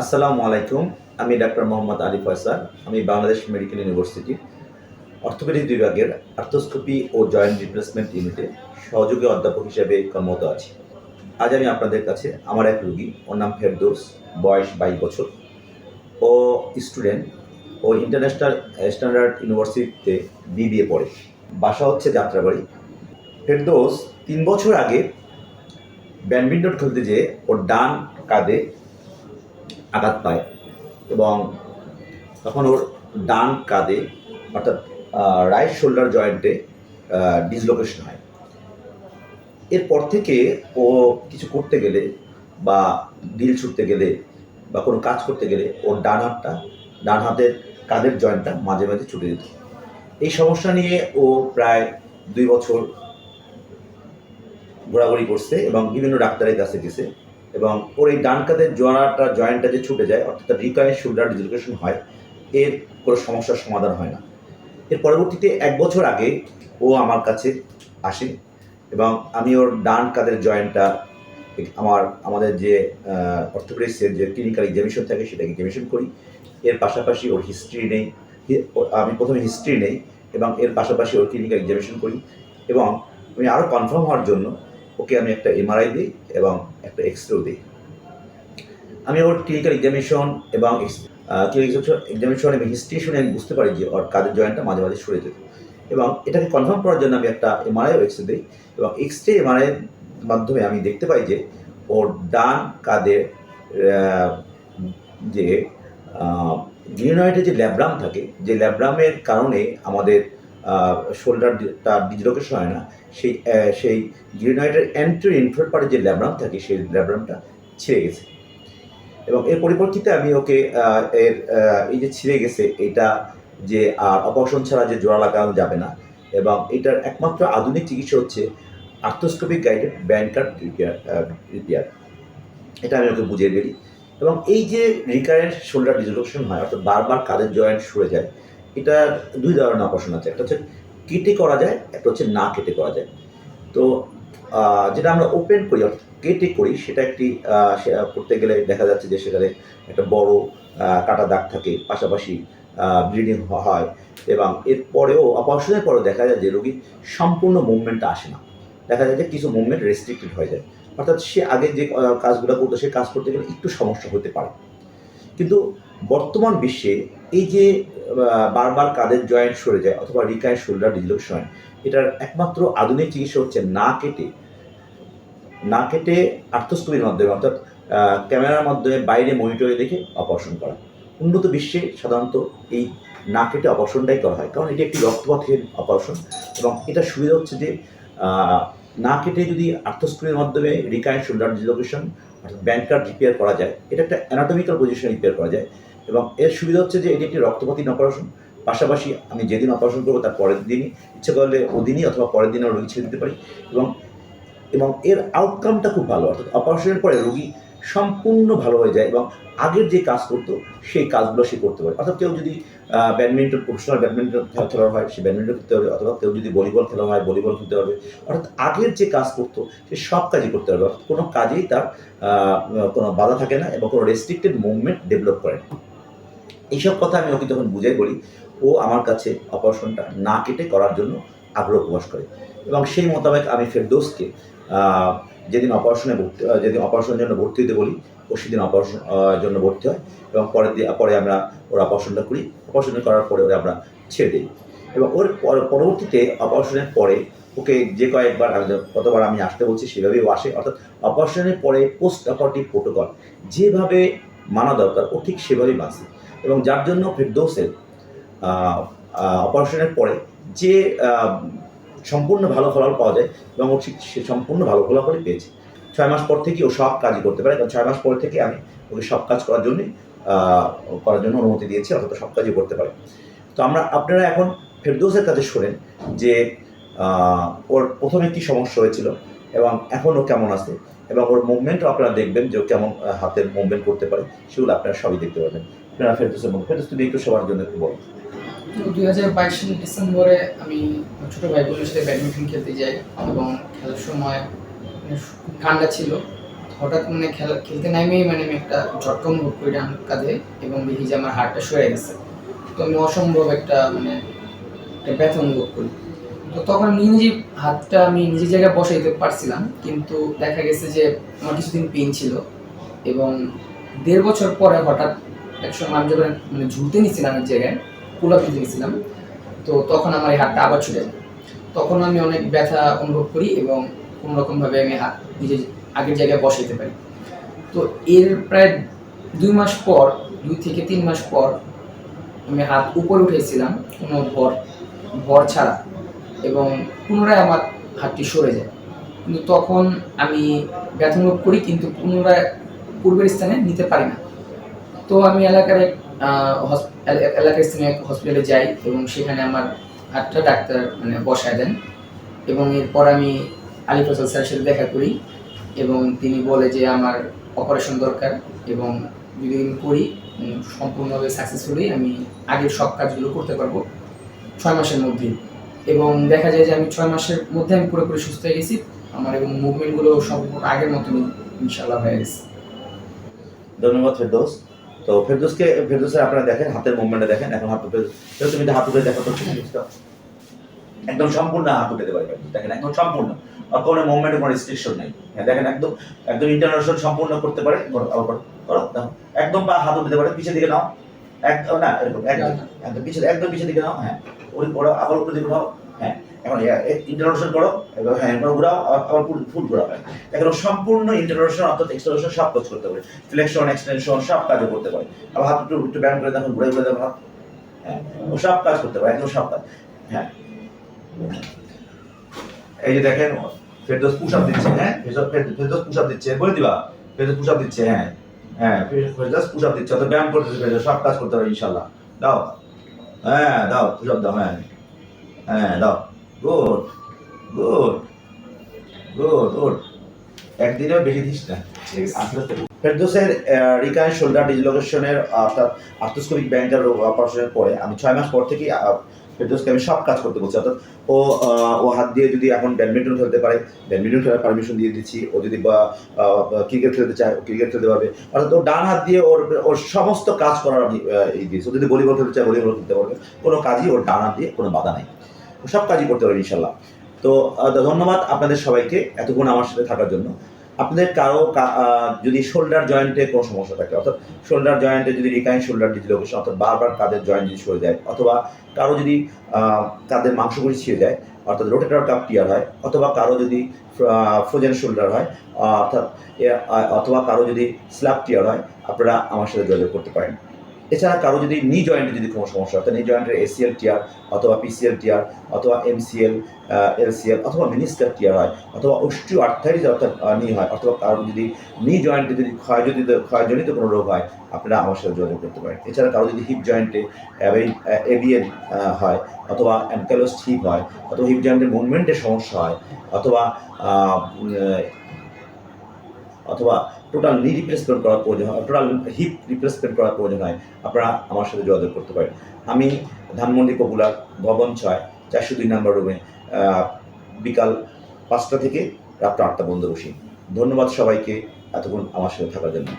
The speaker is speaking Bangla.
আসসালামু আলাইকুম। আমি ডাক্তার মোহাম্মদ আলী ফয়সাল। আমি বাংলাদেশ মেডিকেল ইউনিভার্সিটি অর্থোপেডিক বিভাগের আর্থ্রোস্কোপি ও জয়েন্ট রিপ্লেসমেন্ট ইউনিটে সহযোগী অধ্যাপক হিসেবে কর্মরত আছি। আজ আমি আপনাদের কাছে আমার এক রোগী, ওর নাম ফেরদৌস, বয়স 22 বছর। ও স্টুডেন্ট, ও ইন্টারন্যাশনাল স্ট্যান্ডার্ড ইউনিভার্সিটিতে বিবিএ পড়ে। বাসা হচ্ছে যাত্রাবাড়ি। ফেরদৌস 3 বছর আগে ব্যাডমিন্টন খেলতে যেয়ে ওর ডান কাঁধে আঘাত পায় এবং তখন ওর ডান কাঁধে অর্থাৎ রাইট শোল্ডার জয়েন্টে ডিসলোকেশন হয়। এরপর থেকে ও কিছু করতে গেলে বা ডিল ছুটতে গেলে বা কোনো কাজ করতে গেলে ওর ডান হাতের কাঁধের জয়েন্টটা মাঝে মাঝে ছুটে যেত। এই সমস্যা নিয়ে ও প্রায় 2 বছর ঘোরাঘুরি করছে এবং বিভিন্ন ডাক্তারের কাছে গেছে এবং ওর এই ডান কাঁধের জয়েন্টটা যে ছুটে যায় অর্থাৎ রিকারেন্ট শোল্ডার ডিসলোকেশন হয়, এর কোনো সমস্যার সমাধান হয় না। এর পরবর্তীতে 1 বছর আগে ও আমার কাছে আসে এবং আমি ওর ডান কাঁধের জয়েন্টটা আমাদের যে অর্থোপেডিক্সের যে ক্লিনিক্যাল এক্সামিনেশন থাকে সেটাকে এক্সামিনেশন করি। এর পাশাপাশি ওর হিস্ট্রি নেই। আমি প্রথমে হিস্ট্রি নেই এবং এর পাশাপাশি ওর ক্লিনিক্যাল এক্সামিনেশন করি এবং আমি আরও কনফার্ম হওয়ার জন্য ওকে আমি একটা এমআরআই দিই এবং একটা এক্সরেও দিই। আমি ওর ক্লিনিক্যাল এক্সামিনেশন এবং এক্সামিনেশন এবং হিস্ট্রি শুনে আমি বুঝতে পারি যে ওর কাঁধের জয়েন্টটা মাঝে মাঝে সরে যেত এবং এটাকে কনফার্ম করার জন্য আমি একটা এমআরআই ও এক্সরে দিই এবং এক্সরে এমআরআইয়ের মাধ্যমে আমি দেখতে পাই যে ওর ডান কাঁধের যে গ্লিনয়েডের যে ল্যাব্রাম থাকে, যে ল্যাব্রামের কারণে আমাদের শোল্ডারটা ডিসলোকেশন হয় না, সেই গ্লিনয়েডের অ্যান্টেরিয়র ইনফেরিয়র পার্টে যে ল্যাব্রাম থাকে সেই ল্যাব্রামটা ছিঁড়ে গেছে এবং এর পরিপ্রেক্ষিতে আমি ওকে এই যে ছিঁড়ে গেছে এটা যে অপারেশন ছাড়া যে জোড়া লাগানো যাবে না এবং এটার একমাত্র আধুনিক চিকিৎসা হচ্ছে আর্থ্রোস্কোপিক গাইডেড ব্যান্ড রিপেয়ার। এটা আমি ওকে বুঝিয়ে দিই এবং এই যে রিকারেন্ট শোল্ডার ডিসলোকেশন হয় অর্থাৎ বারবার কাঁধের জয়েন্ট সরে যায়, এটার 2 ধরনের অপারেশন আছে। একটা হচ্ছে কেটে করা যায়, একটা হচ্ছে না কেটে করা যায়। তো যেটা আমরা ওপেন করি অর্থাৎ কেটে করি সেটা করতে গেলে দেখা যাচ্ছে যে সেখানে একটা বড় কাটা দাগ থাকে, পাশাপাশি ব্লিডিং হয় এবং এরপরেও অপারেশনের পরেও দেখা যায় যে রোগীর সম্পূর্ণ মুভমেন্টটা আসে না। দেখা যায় যে কিছু মুভমেন্ট রেস্ট্রিক্টেড হয়ে যায়, অর্থাৎ সে আগে যে কাজগুলো করতো সে কাজ করতে গেলে একটু সমস্যা হতে পারে। কিন্তু বর্তমান বিশ্বে এই যে বারবার কাঁধের জয়েন্ট সরে যায় অথবা রিকারেন্ট শোল্ডার ডিসলোকেশন হয়, এটার একমাত্র আধুনিক চিকিৎসা হচ্ছে না কেটে আর্থ্রোস্কোপির মাধ্যমে অর্থাৎ ক্যামেরার মাধ্যমে বাইরে মনিটরে দেখে অপারেশন করা। উন্নত বিশ্বে সাধারণত এই না কেটে অপারেশনটাই করা হয়, কারণ এটি একটি রক্তপাতহীন অপারেশন এবং এটার সুবিধা হচ্ছে যে না কেটে যদি আর্থ্রোস্কোপির মাধ্যমে রিকারেন্ট শোল্ডার ডিসলোকেশন অর্থাৎ ব্যান্ড রিপেয়ার করা যায়, এটা একটা অ্যানাটমিক্যাল পজিশন রিপেয়ার করা যায় এবং এর সুবিধা হচ্ছে যে এটি একটি রক্তপাতহীন অপারেশন। পাশাপাশি আমি যেদিন অপারেশন করবো তার পরের দিনই, ইচ্ছে করলে ওদিনই অথবা পরের দিনও রোগী ছেড়ে দিতে পারি এবং এবং এর আউটকামটা খুব ভালো, অর্থাৎ অপারেশনের পরে রোগী সম্পূর্ণ ভালো হয়ে যায় এবং আগের যে কাজ করতো সেই কাজগুলো সে করতে পারে। অর্থাৎ কেউ যদি প্রফেশনাল ব্যাডমিন্টন খেলোয়াড় হয় সে ব্যাডমিন্টন খেলতে পারবে, অথবা কেউ যদি ভলিবল খেলোয়াড় হয় ভলিবল খেলতে পারবে। অর্থাৎ আগের যে কাজ করতো সে সব কাজই করতে পারবে, অর্থাৎ কোনো কাজেই তার কোনো বাধা থাকে না এবং কোনো রেস্ট্রিক্টেড মুভমেন্ট ডেভেলপ করে না। এইসব কথা আমি ওকে যখন বুঝাই বলি, ও আমার কাছে অপারেশনটা না কেটে করার জন্য আগ্রহ প্রকাশ করে এবং সেই মোতাবেক আমি ফেরদৌসকে যেদিন অপারেশনের জন্য ভর্তি হতে বলি ও সেদিন অপারেশন জন্য ভর্তি হয় এবং পরে আমরা ওর অপারেশনটা করি। অপারেশন করার পরে ওরা আমরা ছেড়ে দিই এবং ওর পরবর্তীতে অপারেশনের পরে ওকে যে কয়েকবার কতবার আমি আসতে বলছি সেভাবেই ও আসে, অর্থাৎ অপারেশনের পরে পোস্ট অপারেটিভ প্রোটোকল যেভাবে মানা দরকার ও ঠিক সেভাবেই মানছে এবং যার জন্য ফেরদৌসের অপারেশনের পরে যে সম্পূর্ণ ভালো ফলাফল পাওয়া যায় এবং ও ঠিক সে সম্পূর্ণ ভালো ফলাফলই পেয়েছে। 6 মাস পর থেকেই ও সব কাজই করতে পারে, কারণ 6 মাস পর থেকে আমি ওকে সব কাজ করার জন্য অনুমতি দিয়েছি, অর্থাৎ সব কাজই করতে পারে। তো আপনারা এখন ফেরদৌসের কাছে শোনেন যে ওর প্রথমে কী সমস্যা হয়েছিল এবং এখন ও কেমন আছে এবং ওর মুভমেন্টও আপনারা দেখবেন যে ও কেমন হাতের মুভমেন্ট করতে পারে, সেগুলো আপনারা সবই দেখতে পাবেন। আপনারা ফেরদৌস তুমি একটু সবার জন্য একটু বলো। 2022 সালের ডিসেম্বরে আমি ছোট ভাই বোনের সাথে ব্যাডমিন্টন খেলতে যাই এবং খেলার সময় খুব ঠান্ডা ছিল। হঠাৎ মানে খেলতে নামেই মানে আমি একটা ঝটকা অনুভব করি ডান কাঁধে এবং দেখি যে আমার হাতটা সরে গেছে। তো আমি অসম্ভব একটা মানে একটা ব্যথা অনুভব করি। তো তখন আমি নিজের হাতটা আমি নিজের জায়গায় বসাইতে পারছিলাম, কিন্তু দেখা গেছে যে আমার কিছুদিন পেইন ছিল এবং ১.৫ বছর পরে হঠাৎ একসময় আমি যখন মানে ঝুলতে নিছিলাম এক জায়গায়, পুল আপ দিতে গেছিলাম, তো তখন আমার এই হাতটা আবার ছুটে যায়। তখন আমি অনেক ব্যথা অনুভব করি এবং কোনোরকমভাবে আমি হাত নিজের আগের জায়গায় বসাইতে পারি। তো এর প্রায় ২ মাস পর, ২ থেকে ৩ মাস পর আমি হাত উপরে উঠেছিলাম কোনো ভর ছাড়া এবং পুনরায় আমার হাতটি সরে যায়। কিন্তু তখন আমি ব্যথা অনুভব করি, কিন্তু পুনরায় পূর্বের স্থানে নিতে পারি না। তো আমি এলাকার স্থানীয় এক হসপিটালে যাই এবং সেখানে আমার হাতটা ডাক্তার মানে বসায় দেন এবং এরপর আমি আলী ফজল স্যারের সাথে দেখা করি এবং তিনি বলে যে আমার অপারেশন দরকার এবং যদি আমি করি সম্পূর্ণভাবে সাকসেসফুলি আমি আগের সব কাজগুলো করতে পারবো ৬ মাসের মধ্যেই। এবং দেখা যায় যে আমি ৬ মাসের মধ্যে আমি পুরোপুরি সুস্থ হয়ে গেছি। আমার এবং মুভমেন্টগুলো সম্পূর্ণ আগের মতনই ইনশাআল্লাহ হয়ে গেছে। ধন্যবাদ ফেরদৌস। তো ফেরদৌসের আপনারা দেখেন হাতের মুভমেন্টে দেখেন, এখন হাত উঠে তুমি হাত উঠে দেখো তো একদম সম্পূর্ণ হাত উঠে পারবে, দেখেন একদম সম্পূর্ণ, কোনো মুভমেন্টের কোনো রেস্ট্রিকশন নেই। হ্যাঁ দেখেন একদম একদম ইন্টারন্যাশনাল সম্পূর্ণ করতে পারে। আবার করো দেখো, একদম পা হাত উঠতে পারে, পিছের দিকে নাও, একদম না এরকম একদম একদম পিছের দিকে নাও, হ্যাঁ ওই করো, আবার উপরে দিকে নাও, হ্যাঁ এখন ইন্টারন্যাশনাল করো, এবার হ্যাঁ এবার ঘুরাও, আবার ফুল ঘুরাও। এখন সম্পূর্ণ ইন্টারন্যাশনাল অর্থাৎ এক্সটেনশন সব কাজ করতে পারে, ফ্লেকশন এক্সটেনশন সব কাজও করতে পারে। আবার হাত একটু ব্যায়াম করে দেখো, ঘুরে ঘুরে দেখো হাত, হ্যাঁ ও সব কাজ করতে পারে, একদম সব কাজ। হ্যাঁ এই যে দেখেন ফেরদৌস পুশ আপ দিচ্ছে, হ্যাঁ ফেরদৌস পুশ আপ দিচ্ছে, বলে দিবা ফেরদৌস পুশ আপ দিচ্ছে, হ্যাঁ হ্যাঁ ফেরদৌস পুশ আপ দিচ্ছে, অর্থাৎ ব্যায়াম করতেছে ফেরদৌস, সব কাজ করতে পারে ইনশাআল্লাহ। দাও, হ্যাঁ দাও পুশ আপ দাও, হ্যাঁ হ্যাঁ দাও, গুড গুড গুড গুড, একদিনেও বেশি দিস না। ফেরদৌসের রিকারেন্ট শোল্ডার ডিসলোকেশনের অর্থাৎ আর্থ্রোস্কোপিক ব্যাংকার অপারেশনের পরে আমি ৬ মাস পর থেকেই ফেরদৌসকে আমি সব কাজ করতে বলছি, অর্থাৎ ও হাত দিয়ে যদি এখন ব্যাডমিন্টন খেলতে পারে ব্যাডমিন্টন খেলার পারমিশন দিয়ে দিচ্ছি, ও যদি বা ক্রিকেট খেলতে চায় ও ক্রিকেট খেলতে পারবে, অর্থাৎ ও ডান হাত দিয়ে ওর সমস্ত কাজ করার আমি দিয়েছি। ও যদি ভলিবল খেলতে চায় ভলিবল খেলতে পারবে, কোনো কাজই ওর ডান হাত দিয়ে কোনো বাধা নাই, ও সব কাজই করতে পারবে ইনশাল্লাহ। তো ধন্যবাদ আপনাদের সবাইকে এতক্ষণ আমার সাথে থাকার জন্য। আপনাদের কারো যদি শোল্ডার জয়েন্টে কোনো সমস্যা থাকে, অর্থাৎ শোল্ডার জয়েন্টে যদি রিকারেন্ট শোল্ডার ডিসলোকেশন অর্থাৎ বারবার কাঁধের জয়েন্ট যদি সরে যায়, অথবা কারো যদি কাঁধের মাংসপেশি ছিঁড়ে যায় অর্থাৎ রোটেটর কাফ টিয়ার হয়, অথবা কারো যদি ফ্রোজেন শোল্ডার হয়, অর্থাৎ অথবা কারো যদি স্ল্যাপ টিয়ার হয়, আপনারা আমার সাথে যোগাযোগ করতে পারেন। এছাড়া কারো যদি নি জয়েন্টে যদি কোনো সমস্যা অর্থাৎ নি জয়েন্টের এসিএল টিয়ার অথবা পিসিএল টিয়ার অথবা এমসিএল এলসিএল অথবা মিনিস্কার টিয়ার হয়, অথবা অস্টিও আর্থাইটিস অর্থাৎ নি হয়, অথবা কারো যদি নি জয়েন্টে যদি ক্ষয়জনিত কোনো রোগ হয়, আপনারা আমার সাথে যোগাযোগ করতে পারেন। এছাড়া কারো যদি হিপ জয়েন্টে এবিএন হয়, অথবা অ্যানকালোস্ট হিপ হয়, অথবা হিপ জয়েন্টের মুভমেন্টের সমস্যা হয়, অথবা অথবা টোটাল নি রিপ্লেসমেন্ট করার প্রয়োজন হয়, টোটাল হিপ রিপ্লেসমেন্ট করার প্রয়োজন হয়, আপনারা আমার সাথে যোগাযোগ করতে পারেন। আমি ধানমন্ডি পপুলার ভবন ৬ ৪০২ নম্বর রুমে বিকাল ৫টা থেকে রাত ৮টা পর্যন্ত বসি। ধন্যবাদ সবাইকে এতক্ষণ আমার সাথে থাকার জন্য।